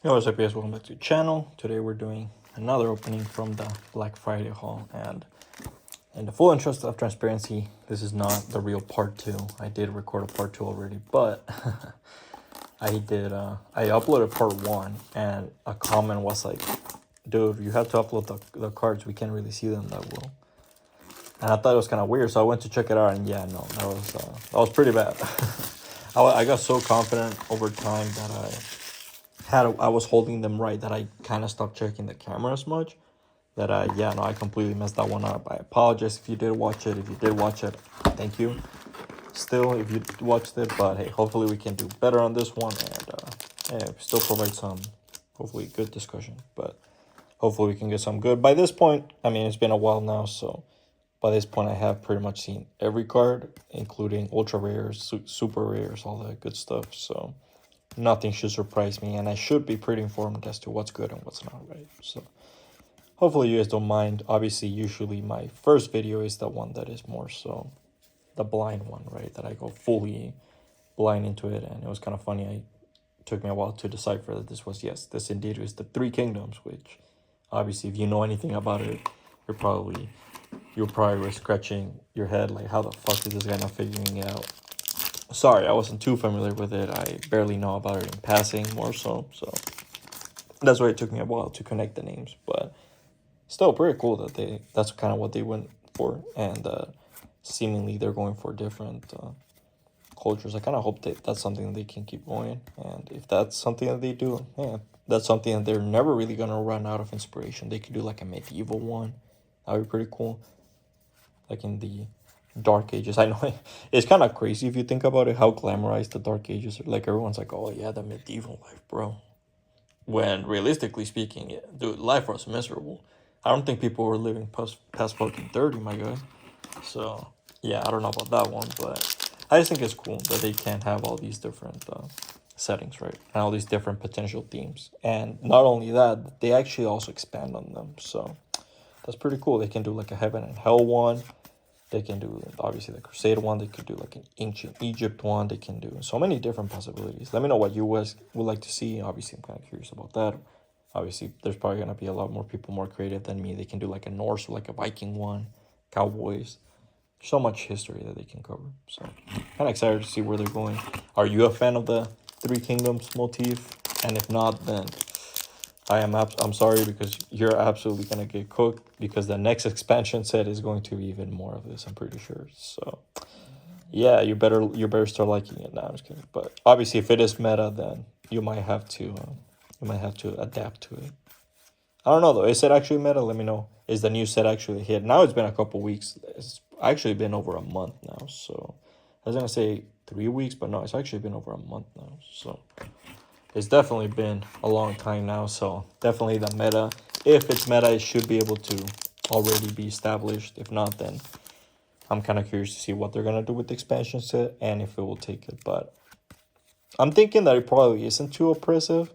Hey, what's up guys, welcome back to the channel. Today we're doing another opening from the Black Friday haul, and in the full interest of transparency, this is not the real part 2. I did record a part 2 already, but I uploaded part 1 and a comment was like, dude, you have to upload the cards, we can't really see them that well. And I thought it was kind of weird, so I went to check it out, and yeah, no, that was pretty bad. I got so confident over time that I was holding them right that I kind of stopped checking the camera as much. I completely messed that one up. I apologize if you did watch it. If you did watch it, thank you. Still, if you watched it, but hey, hopefully we can do better on this one and still provide some, hopefully, good discussion. But hopefully we can get some good. By this point, I mean, it's been a while now, so by this point I have pretty much seen every card, including ultra rares, super rares, all that good stuff. So nothing should surprise me, and I should be pretty informed as to what's good and what's not, right? So hopefully you guys don't mind. Obviously, usually my first video is the one that is more so the blind one, right? That I go fully blind into it, and it was kind of funny. It took me a while to decipher that this indeed is the Three Kingdoms, which obviously if you know anything about it, you're probably scratching your head like, how the fuck is this guy not figuring it out? Sorry, I wasn't too familiar with it. I barely know about it in passing, more so. So that's why it took me a while to connect the names. But still pretty cool that that's kind of what they went for. And seemingly they're going for different cultures. I kind of hope that that's something that they can keep going. And if that's something that they do, yeah, that's something that they're never really going to run out of inspiration. They could do like a medieval one. That would be pretty cool. Like in the Dark Ages. I know it's kind of crazy if you think about it, how glamorized the Dark Ages are. Like everyone's like, oh yeah, the medieval life, bro. When realistically speaking, yeah, dude, life was miserable. I don't think people were living past fucking 30, my guy. So yeah, I don't know about that one, but I just think it's cool that they can have all these different settings, right? And all these different potential themes. And not only that, they actually also expand on them. So that's pretty cool. They can do like a heaven and hell one. They can do obviously the Crusade one. They could do like an ancient Egypt one. They can do so many different possibilities. Let me know what you guys would like to see. Obviously, I'm kind of curious about that. Obviously, there's probably gonna be a lot more people more creative than me. They can do like a Norse or like a Viking one, Cowboys. So much history that they can cover. So kind of excited to see where they're going. Are you a fan of the Three Kingdoms motif? And if not, then I'm sorry, because you're absolutely gonna get cooked, because the next expansion set is going to be even more of this, I'm pretty sure. So yeah, you better start liking it now. I'm just kidding. But obviously if it is meta, then you might have to adapt to it. I don't know though. Is it actually meta? Let me know. Is the new set actually hit? Now it's been a couple weeks. It's actually been over a month now. So I was gonna say 3 weeks, but no, it's actually been over a month now. So it's definitely been a long time now, so definitely the meta. If it's meta, it should be able to already be established. If not, then I'm kind of curious to see what they're going to do with the expansion set and if it will take it. But I'm thinking that it probably isn't too oppressive.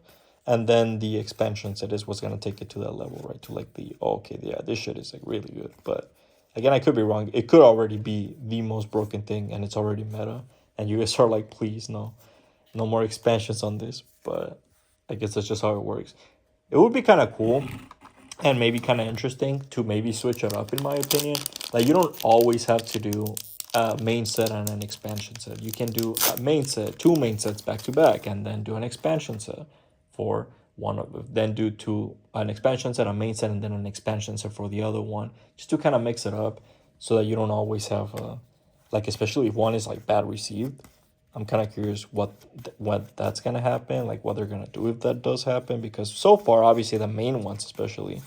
And then the expansion set is what's going to take it to that level, right? To like okay, yeah, this shit is like really good. But again, I could be wrong. It could already be the most broken thing and it's already meta. And you guys are like, please, no more expansions on this. But I guess that's just how it works. It would be kind of cool and maybe kind of interesting to maybe switch it up, in my opinion. Like, you don't always have to do a main set and an expansion set. You can do a main set, two main sets back to back, and then do an expansion set for one of, then do an expansion set, a main set, and then an expansion set for the other one, just to kind of mix it up, so that you don't always have like, especially if one is like bad received. I'm kind of curious what that's gonna happen, like what they're gonna do if that does happen, because so far, obviously, the main ones especially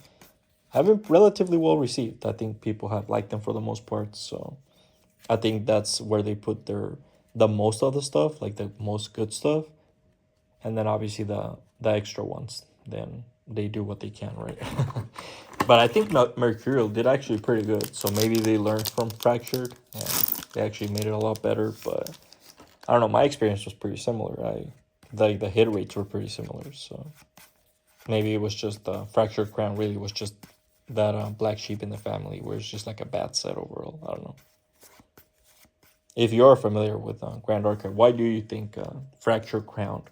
have been relatively well received. I think people have liked them for the most part, so I think that's where they put the most of the stuff, like the most good stuff, and then obviously the extra ones, then they do what they can, right? But I think Mercurial did actually pretty good, so maybe they learned from Fractured and they actually made it a lot better. But I don't know, my experience was pretty similar. The hit rates were pretty similar, so maybe it was just the Fractured Crown really was just that black sheep in the family, where it's just like a bad set overall. I don't know. If you're familiar with Grand Archive, why do you think Fractured Crown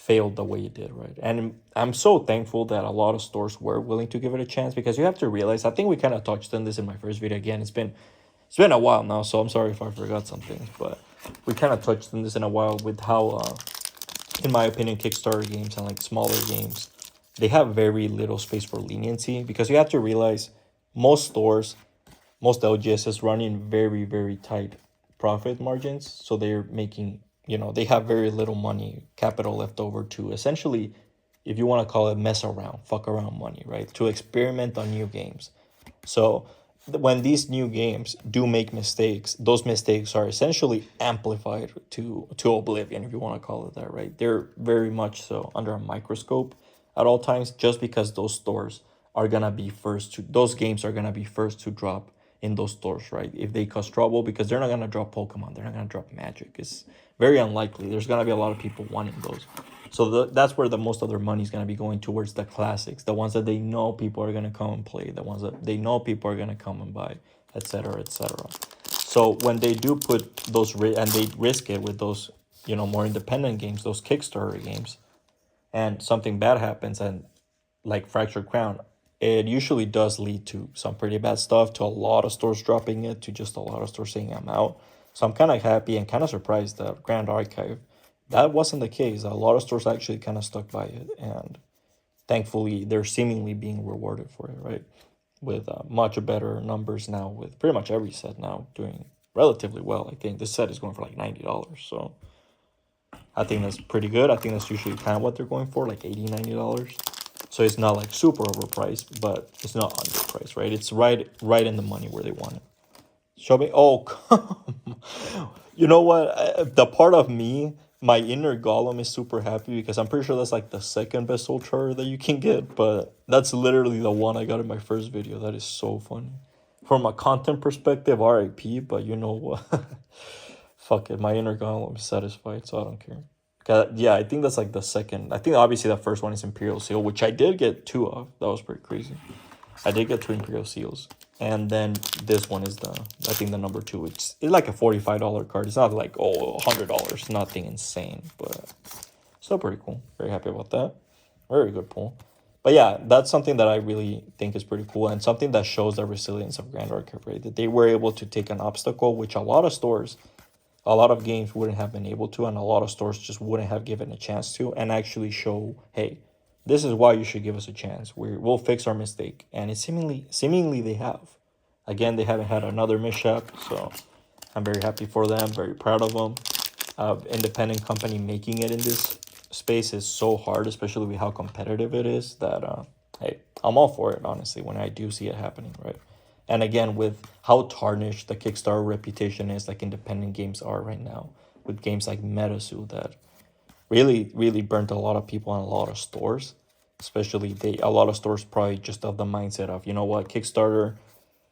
failed the way it did, right? And I'm so thankful that a lot of stores were willing to give it a chance, because you have to realize, I think we kind of touched on this in my first video. Again, it's been a while now, so I'm sorry if I forgot some things, but we kind of touched on this in a while with how, in my opinion, Kickstarter games and like smaller games, they have very little space for leniency, because you have to realize most stores, most LGSs run in very, very tight profit margins. So they're making, they have very little money, capital left over to essentially, if you want to call it mess around, fuck around money, right? To experiment on new games. So when these new games do make mistakes, those mistakes are essentially amplified to oblivion, if you want to call it that, right? They're very much so under a microscope at all times, just because those stores are gonna be those games are gonna be first to drop in those stores, right? If they cause trouble, because they're not gonna drop Pokemon, they're not gonna drop Magic. It's very unlikely. There's gonna be a lot of people wanting those. So that's where the most of their money is going to be going towards the classics, the ones that they know people are going to come and play, the ones that they know people are going to come and buy, etc., etc. So when they do put those and they risk it with those, more independent games, those Kickstarter games, and something bad happens, and like Fractured Crown, it usually does lead to some pretty bad stuff, to a lot of stores dropping it, to just a lot of stores saying I'm out. So I'm kind of happy and kind of surprised that Grand Archive, that wasn't the case. A lot of stores actually kind of stuck by it, and thankfully they're seemingly being rewarded for it, right? With much better numbers now, with pretty much every set now doing relatively well. I think this set is going for like $90, so I think that's pretty good. I think that's usually kind of what they're going for, like $80, $90. So it's not like super overpriced, but it's not underpriced, right? It's right in the money where they want it. Show me. Oh, you know what? The part of me, my inner Gollum, is super happy, because I'm pretty sure that's like the second best soul charter that you can get, but that's literally the one I got in my first video. That is so funny. From a content perspective, RIP, but you know what? Fuck it. My inner Gollum is satisfied, so I don't care. Yeah, I think that's like the second. I think obviously the first one is Imperial Seal, which I did get 2 of. That was pretty crazy. I did get 2 Imperial Seals. And then this one is I think the number 2. It's like a $45 card. It's not like, $100. Nothing insane, but still pretty cool. Very happy about that. Very good pull. But yeah, that's something that I really think is pretty cool, and something that shows the resilience of Grand Archive, right? That they were able to take an obstacle, which a lot of games wouldn't have been able to, and a lot of stores just wouldn't have given a chance to, and actually show, hey, this is why you should give us a chance. We'll fix our mistake. And it seemingly they have. Again, they haven't had another mishap, so I'm very happy for them, very proud of them. Independent company making it in this space is so hard, especially with how competitive it is, that hey, I'm all for it, honestly, when I do see it happening, right? And again, with how tarnished the Kickstarter reputation is, like independent games are right now, with games like Metasu that really, really burnt a lot of people on a lot of stores. Especially a lot of stores probably just have the mindset of, you know what, Kickstarter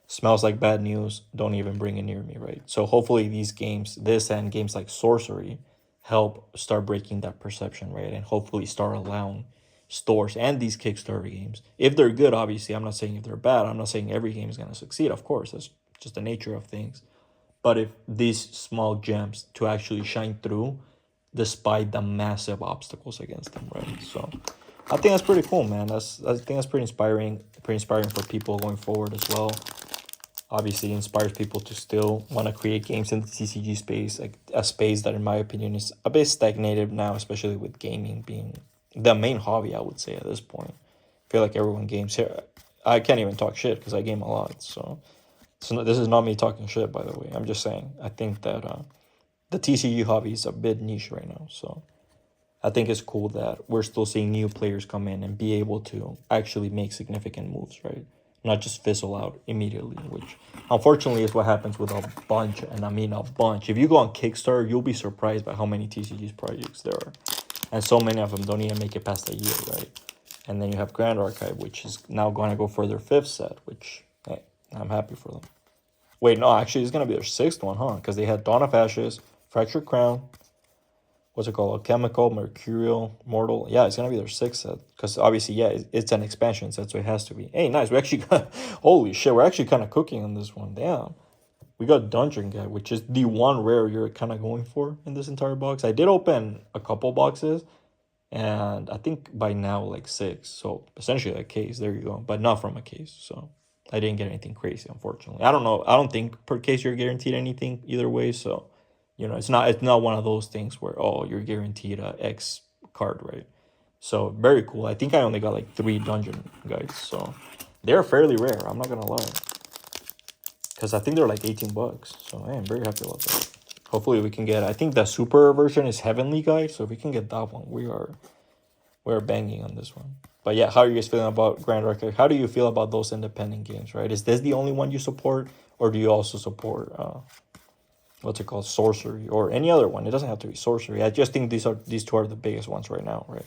smells like bad news, don't even bring it near me, right? So hopefully these games, this and games like Sorcery, help start breaking that perception, right? And hopefully start allowing stores and these Kickstarter games, if they're good, obviously, I'm not saying if they're bad, I'm not saying every game is going to succeed, of course, that's just the nature of things. But if these small gems to actually shine through despite the massive obstacles against them, right? So I think that's pretty cool, man. I think that's pretty inspiring for people going forward as well. Obviously, it inspires people to still want to create games in the TCG space, like a space that, in my opinion, is a bit stagnated now, especially with gaming being the main hobby, I would say, at this point. I feel like everyone games here. I can't even talk shit because I game a lot, so this is not me talking shit, by the way. I'm just saying, I think that the TCG hobby is a bit niche right now, so I think it's cool that we're still seeing new players come in and be able to actually make significant moves, right? Not just fizzle out immediately, which unfortunately is what happens with a bunch, and I mean a bunch. If you go on Kickstarter, you'll be surprised by how many TCGs projects there are. And so many of them don't even make it past a year, right? And then you have Grand Archive, which is now going to go for their 5th set, which, hey, I'm happy for them. Wait, no, actually, it's going to be their 6th one, huh? Because they had Dawn of Ashes, Fractured Crown, what's it called? Alchemical, Mercurial, Mortal. Yeah, it's going to be their 6th set. Because obviously, yeah, it's an expansion set, so it has to be. Hey, nice. We actually got, holy shit, we're actually kind of cooking on this one. Damn. We got Dungeon Guy, which is the one rare you're kind of going for in this entire box. I did open a couple boxes, and I think by now like 6. So essentially a case. There you go, but not from a case. So I didn't get anything crazy, unfortunately. I don't know. I don't think per case you're guaranteed anything either way. So it's not one of those things where you're guaranteed a X card, right? So very cool. I think I only got like 3 dungeon guides, so they're fairly rare. I'm not gonna lie, because I think they're like $18. So I'm very happy about that. Hopefully we can get. I think the super version is Heavenly Guide, so if we can get that one, we are banging on this one. But yeah, how are you guys feeling about Grand Archive? How do you feel about those independent games? Right? Is this the only one you support, or do you also support what's it called, Sorcery, or any other one? It doesn't have to be Sorcery. I just think these two are the biggest ones right now, right?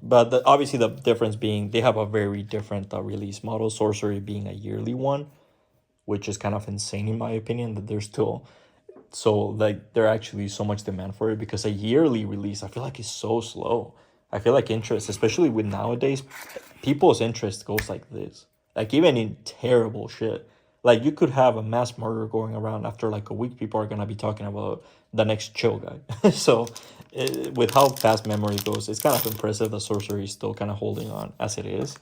But obviously the difference being they have a very different release model. Sorcery being a yearly one, which is kind of insane in my opinion. That they're still so like they're actually so much demand for it, because a yearly release I feel like is so slow. I feel like interest, especially with nowadays, people's interest goes like this. Like even in terrible shit. Like you could have a mass murder going around after like a week. People are gonna be talking about the next chill guy. So with how fast memory goes, it's kind of impressive that Sorcery is still kind of holding on as it is.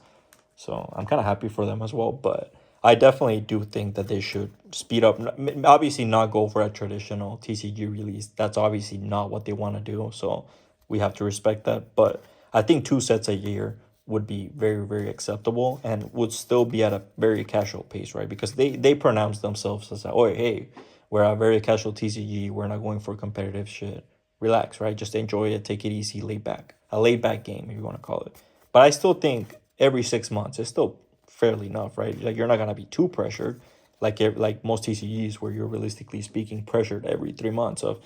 So I'm kind of happy for them as well. But I definitely do think that they should speed up. Obviously, not go for a traditional TCG release. That's obviously not what they want to do. So we have to respect that. But I think 2 sets a year would be very, very acceptable and would still be at a very casual pace, right? Because they pronounce themselves as, oh, hey, we're a very casual TCG. We're not going for competitive shit. Relax, right? Just enjoy it. Take it easy. Lay back. A laid back game, if you want to call it. But I still think every 6 months is still fairly enough, right? Like you're not gonna be too pressured, like most TCGs where you're realistically speaking pressured every 3 months of,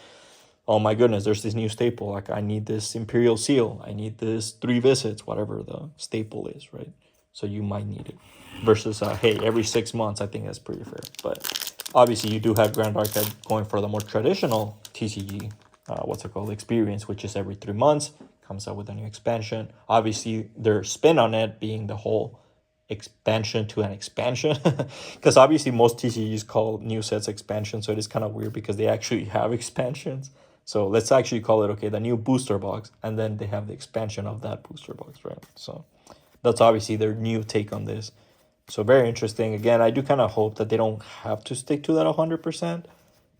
oh my goodness, there's this new staple. Like I need this Imperial Seal, I need this 3 visits, whatever the staple is, right? So you might need it. Versus hey, every 6 months, I think that's pretty fair. But obviously you do have Grand Archive going for the more traditional TCG, experience, which is every 3 months, comes out with a new expansion. Obviously their spin on it being the whole expansion to an expansion, because obviously most TCGs call new sets expansion, so it is kind of weird because they actually have expansions. So let's actually call it, okay, the new booster box, and then they have the expansion of that booster box, right? So that's obviously their new take on this. So very interesting. Again, I do kind of hope that they don't have to stick to that 100%,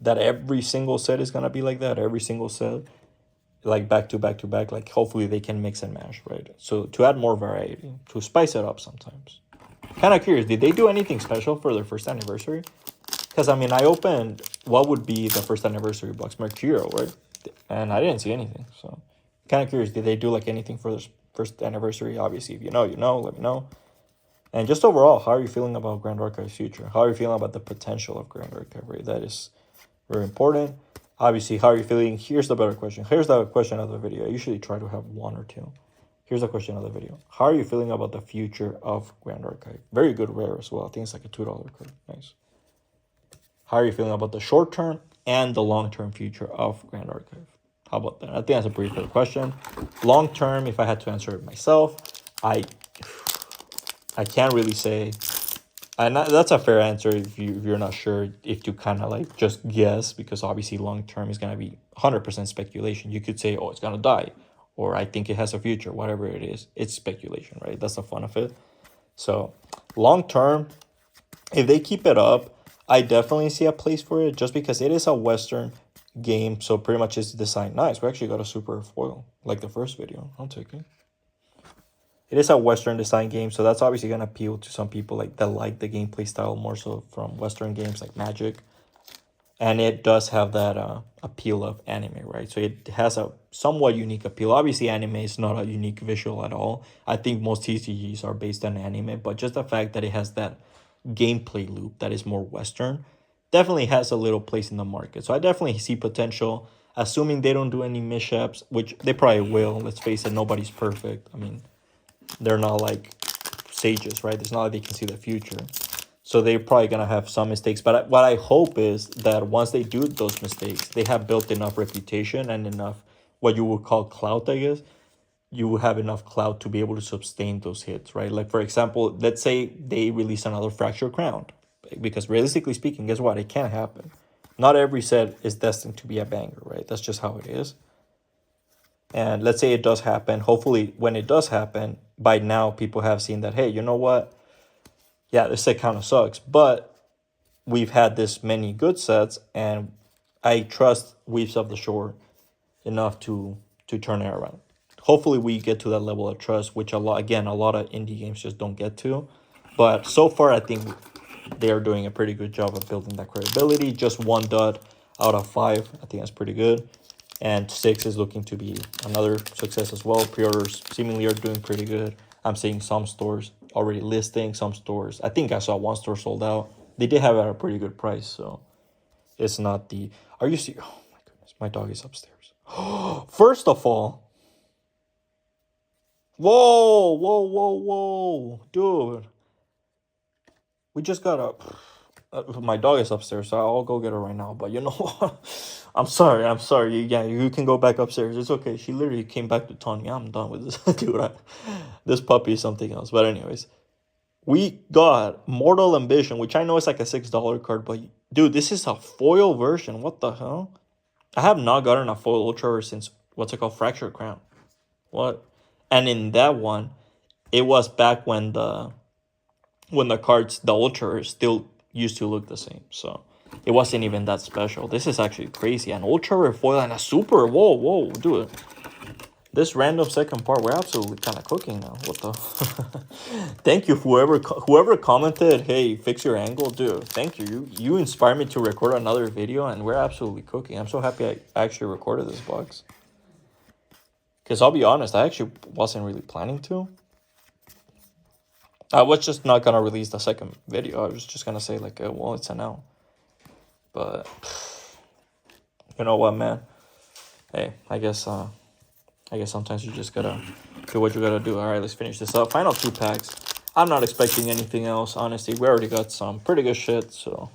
that every single set is going to be like that, every single set, like back to back to back. Like hopefully they can mix and match, right? So to add more variety, to spice it up sometimes. Kind of curious, did they do anything special for their first anniversary? Because I mean, I opened what would be the first anniversary box, Mercurio, right? And I didn't see anything. So kind of curious, did they do like anything for this first anniversary? Obviously, if you know, let me know. And just overall, how are you feeling about Grand Archive's future? How are you feeling about the potential of Grand Archive, right? That is very important. Obviously, how are you feeling? Here's the better question. Here's the question of the video. I usually try to have 1 or 2. Here's the question of the video. How are you feeling about the future of Grand Archive? Very good rare as well. I think it's like a $2 card. Nice. How are you feeling about the short term and the long term future of Grand Archive? How about that? I think that's a pretty fair question. Long term, if I had to answer it myself, I can't really say. And that's a fair answer if you're not sure, if you kind of like just guess, because obviously long term is going to be 100% speculation. You could say, oh, it's going to die, or I think it has a future, whatever it is. It's speculation, right? That's the fun of it. So long term, if they keep it up, I definitely see a place for it, just because it is a Western game. So pretty much it's designed nice. We actually got a super foil like the first video. I'll take it. It is a Western design game, so that's obviously going to appeal to some people that like the gameplay style more so from Western games like Magic. And it does have that appeal of anime, right? So it has a somewhat unique appeal. Obviously, anime is not a unique visual at all. I think most TCGs are based on anime, but just the fact that it has that gameplay loop that is more Western definitely has a little place in the market. So I definitely see potential, assuming they don't do any mishaps, which they probably will. Let's face it, nobody's perfect. I mean, they're not like sages, right? It's not like they can see the future. So they're probably going to have some mistakes. But what I hope is that once they do those mistakes, they have built enough reputation and enough what you would call clout, I guess. You will have enough clout to be able to sustain those hits, right? Like, for example, let's say they release another Fractured Crown. Because realistically speaking, guess what? It can't happen. Not every set is destined to be a banger, right? That's just how it is. And let's say it does happen. Hopefully, when it does happen, by now people have seen that, hey, you know what? Yeah, this set kind of sucks, but we've had this many good sets, and I trust Waves of the Shore enough to turn it around. Hopefully, we get to that level of trust, which a lot of indie games just don't get to. But so far, I think they are doing a pretty good job of building that credibility. Just one dud out of 5, I think that's pretty good. And 6 is looking to be another success as well. Pre-orders seemingly are doing pretty good. I'm seeing some stores already listing, some stores. I think I saw one store sold out. They did have it at a pretty good price, so it's not the. Are you serious? Oh my goodness, my dog is upstairs. First of all, whoa, dude. We just got a. My dog is upstairs, so I'll go get her right now. But you know what? I'm sorry. Yeah, you can go back upstairs. It's okay. She literally came back to taunt me. I'm done with this, dude. This puppy is something else. But anyways, we got Mortal Ambition, which I know is like a $6 card, but dude, this is a foil version. What the hell? I have not gotten a foil Ultra Rare since what's it called, Fractured Crown. What? And in that one, it was back when the cards, the Ultra Rares, still used to look the same. So it wasn't even that special. This is actually crazy. An Ultra Rare foil and a super. Whoa, dude. This random second part, we're absolutely kind of cooking now. What the? Thank you, whoever commented. Hey, fix your angle, dude. Thank you. You inspired me to record another video, and we're absolutely cooking. I'm so happy I actually recorded this box. Because I'll be honest, I actually wasn't really planning to. I was just not gonna release the second video. I was just gonna say like, well, it's an L. But you know what, man? Hey, I guess sometimes you just gotta do what you gotta do. All right, let's finish this up. Final 2 packs. I'm not expecting anything else, honestly. We already got some pretty good shit. So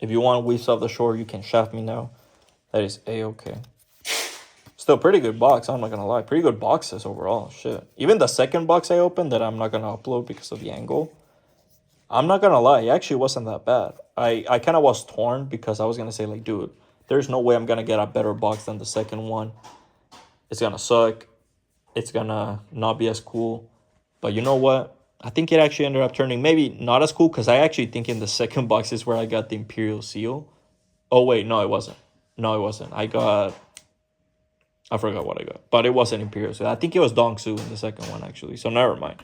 if you want Waves of the Shore, you can shaft me now. That is a-okay. Still pretty good box, I'm not gonna lie. Pretty good boxes overall, shit. Even the second box I opened that I'm not gonna upload because of the angle, I'm not gonna lie, it actually wasn't that bad. I kind of was torn because I was gonna say like, dude, there's no way I'm gonna get a better box than the second one. It's gonna suck. It's gonna not be as cool. But you know what? I think it actually ended up turning maybe not as cool because I actually think in the second box is where I got the Imperial Seal. Oh, wait, no, it wasn't. I forgot what I got, but it wasn't Imperial. So I think it was Dongsu in the second one, actually. So never mind.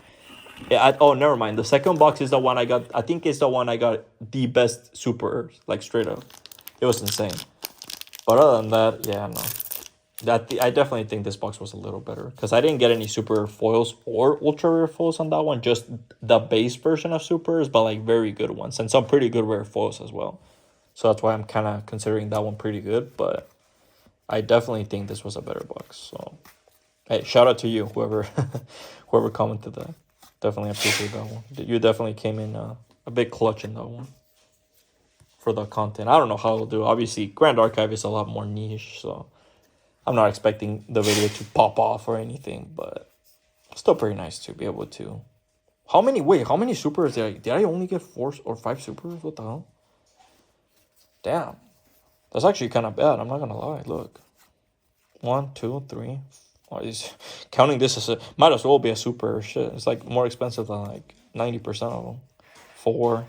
Yeah. Never mind. The second box is the one I got. I think it's the one I got the best super, like straight up. It was insane. But other than that, yeah, no. I definitely think this box was a little better because I didn't get any super foils or ultra rare foils on that one. Just the base version of supers, but like very good ones and some pretty good rare foils as well. So that's why I'm kind of considering that one pretty good. But I definitely think this was a better box. So, hey, shout out to you, whoever commented that. Definitely appreciate that one. You definitely came in a bit clutch in that one for the content. I don't know how it'll do. Obviously, Grand Archive is a lot more niche, so I'm not expecting the video to pop off or anything, but still pretty nice to be able to. How many supers did I only get 4 or 5 supers? What the hell? Damn. That's actually kind of bad. I'm not gonna lie. Look, 1, 2, 3. Oh, counting this as might as well be a super shit. It's like more expensive than like 90% of them. 4.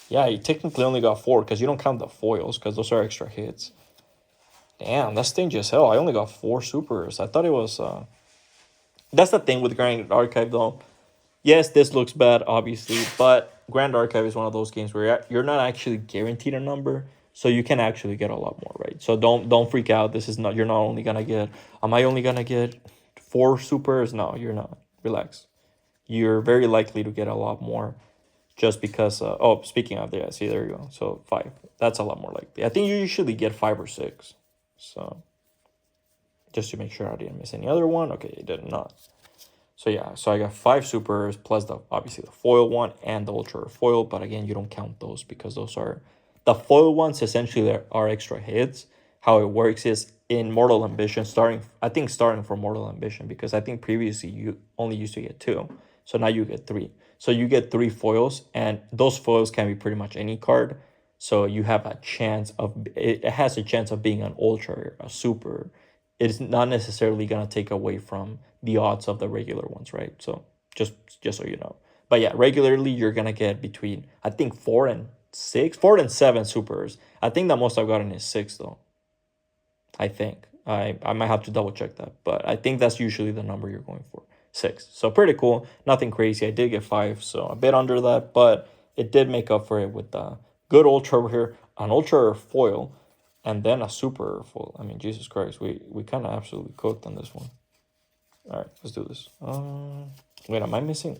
Yeah, you technically only got 4 because you don't count the foils because those are extra hits. Damn, that's stingy as hell. I only got 4 supers. I thought it was. That's the thing with Grand Archive though. Yes, this looks bad, obviously, but Grand Archive is one of those games where you're not actually guaranteed a number. So you can actually get a lot more, right? So don't freak out. This is not, you're not only gonna get, am I only gonna get 4 supers? No, you're not. Relax. You're very likely to get a lot more just because, oh, speaking of that, see, there you go. So 5, that's a lot more likely. I think you usually get 5 or 6. So just to make sure I didn't miss any other one. Okay, it did not. So yeah, so I got 5 supers plus obviously the foil one and the ultra foil. But again, you don't count those because those are, the foil ones essentially are extra hits. How it works is in Mortal Ambition, starting from Mortal Ambition, because I think previously you only used to get 2. So now you get 3. So you get 3 foils, and those foils can be pretty much any card. So you have a chance of, it has a chance of being an ultra, a super, it's not necessarily gonna take away from the odds of the regular ones, right? So just so you know. But yeah, regularly you're gonna get between, I think, 4 and 7 supers. I think the most I've gotten is 6 though. I think. I might have to double check that, but I think that's usually the number you're going for. 6. So pretty cool. Nothing crazy. I did get 5, so a bit under that, but it did make up for it with the good ultra over here, an ultra foil, and then a super foil. I mean, Jesus Christ, we kind of absolutely cooked on this one. All right, let's do this. Wait, am I missing?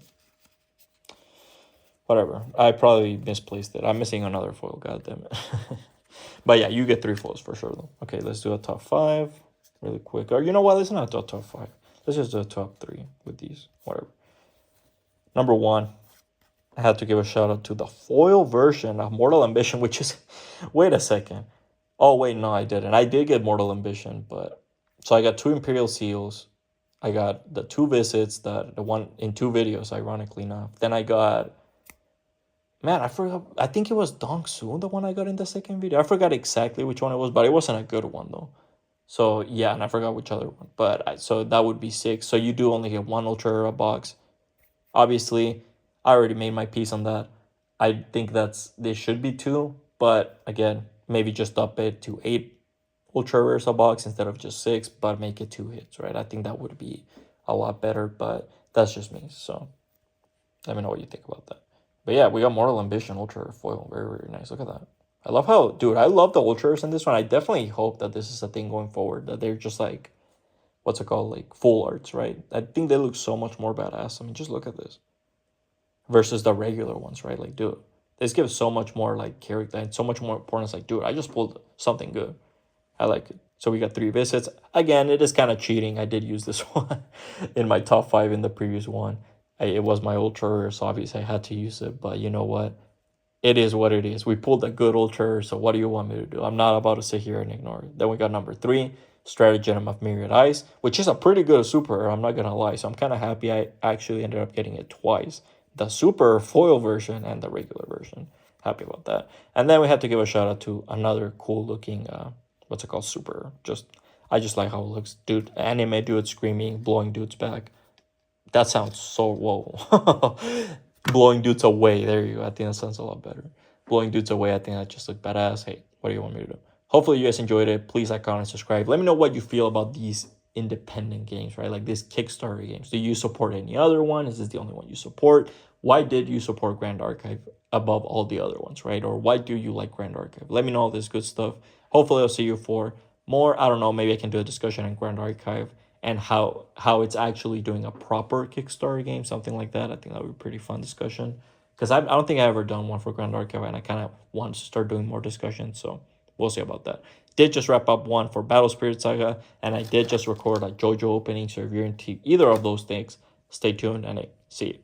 Whatever. I probably misplaced it. I'm missing another foil. God damn it. But yeah, you get 3 foils for sure, though. Okay, let's do a top 5 really quick. Or you know what? Let's not do a top 5. Let's just do a top 3 with these. Whatever. Number 1, I had to give a shout out to the foil version of Mortal Ambition, which is... Wait a second. Oh, wait, no, I didn't. I did get Mortal Ambition, but... So I got 2 Imperial Seals. I got the 2 visits, the one in 2 videos, ironically enough. Then I got... Man, I forgot. I think it was Dong Su, the one I got in the second video. I forgot exactly which one it was, but it wasn't a good one, though. So, yeah, and I forgot which other one. But, so that would be 6. So you do only get 1 Ultra Rare box. Obviously, I already made my piece on that. I think they should be 2. But, again, maybe just up it to 8 Ultra Rares a box instead of just 6. But make it 2 hits, right? I think that would be a lot better. But that's just me. So, let me know what you think about that. But yeah, we got Mortal Ambition Ultra Foil. Very, very nice. Look at that. I love how, dude, I love the Ultras in this one. I definitely hope that this is a thing going forward. That they're just like, what's it called? Like full arts, right? I think they look so much more badass. I mean, just look at this. Versus the regular ones, right? Like, dude, this gives so much more like character and so much more importance. Like, dude, I just pulled something good. I like it. So we got 3 visits. Again, it is kind of cheating. I did use this one in my top 5 in the previous one. It was my ultra rare, so obviously I had to use it. But you know what? It is what it is. We pulled a good ultra rare, so what do you want me to do? I'm not about to sit here and ignore it. Then we got number 3, Stratagem of Myriad Eyes, which is a pretty good super rare, I'm not going to lie. So I'm kind of happy I actually ended up getting it twice. The super foil version and the regular version. Happy about that. And then we had to give a shout out to another cool looking, what's it called? Super. I just like how it looks. Dude, anime dude screaming, blowing dudes back. That sounds so, whoa. Blowing dudes away. There you go. I think that sounds a lot better. Blowing dudes away. I think that just looked badass. Hey, what do you want me to do? Hopefully you guys enjoyed it. Please like, comment, subscribe. Let me know what you feel about these independent games, right? Like these Kickstarter games. Do you support any other one? Is this the only one you support? Why did you support Grand Archive above all the other ones, right? Or why do you like Grand Archive? Let me know all this good stuff. Hopefully I'll see you for more. I don't know. Maybe I can do a discussion on Grand Archive and how it's actually doing a proper Kickstarter game, something like that. I think that would be a pretty fun discussion. Because I don't think I've ever done one for Grand Archive, and I kind of want to start doing more discussions, so we'll see about that. Did just wrap up one for Battle Spirit Saga, and I did just record a JoJo opening, so if you're into either of those things, stay tuned, and see you.